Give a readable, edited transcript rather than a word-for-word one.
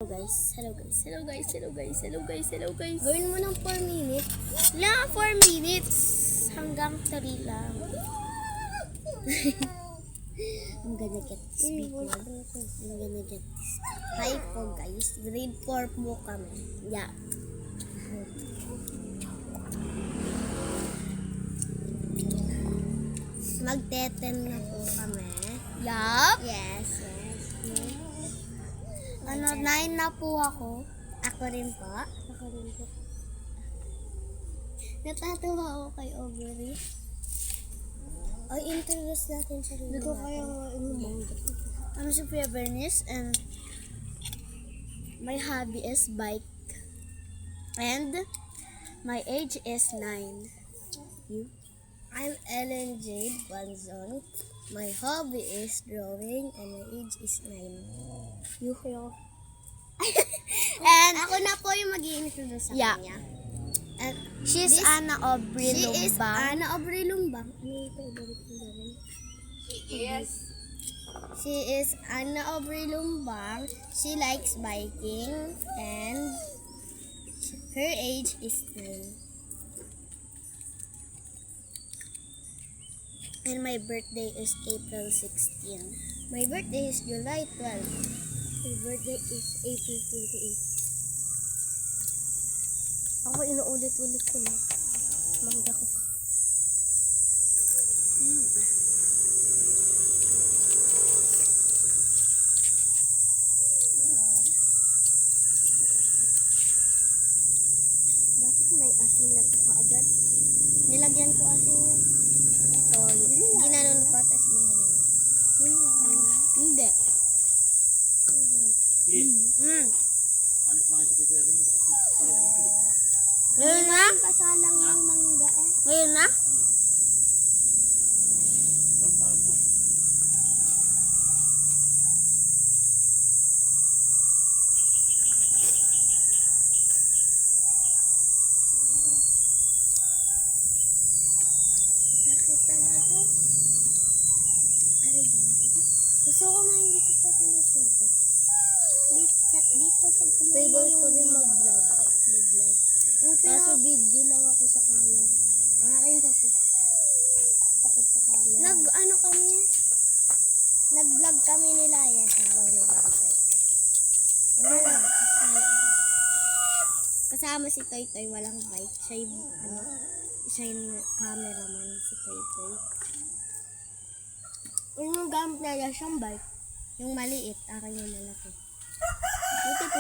guys. Hello guys. Hello guys. Hello guys. Hello guys. Hello guys. Gawin mo ng 4 minutes. Lang 4 minutes. Hanggang 3 lang. I'm gonna get this big one. I'm gonna get this. Hi po guys. Grade 4 po kami. Yeah. Magte-10 na po kami. Yup. Yes. Ano, 9 na po ako. Ako rin po. Ako rin po. Natatawa ako kay Aubrey. Ay, introduce natin sa rin. Dito kaya umumang. I'm Sophia Bernice and my hobby is bike. And my age is 9. You? I'm Ellen Jade Banzon. My hobby is drawing and my age is 9. You here? And ako na po yung mag-i-introduce sa Yeah. kanya. And she's Anna Aubrey She is Lumbang. Ana Aubrey Lumbang. Ano ito? Ibalik mo gawin. She is Anna Aubrey Lumbang. She likes biking and her age is 9. And my birthday is April 16. My birthday is July 12. My birthday is April 28. Ako inuulit-ulit ko na. Mangga ko. Bakit may asin na to kaagad? Nilagyan ko asin yun. Toyo. Ginanon ko, tapos ginanon ko. Yun lang. Hindi. Ngayon na? Kasalang yung mangga eh. Ngayon na? Sakit talaga. Aray, gusto ko nga hindi ko pa pinasugat. Dito pag Favorite ko rin mag-vlog. Kaso video lang ako sa camera. Akin kasi. Ako sa camera. Nag-vlog kami nila yan sa Rono Bantay. Kasama si Toy Toy, walang bike. Siya yung cameraman, si Toy Toy. Yung gamit na yan siyang bike. Yung maliit, akin yung malaki.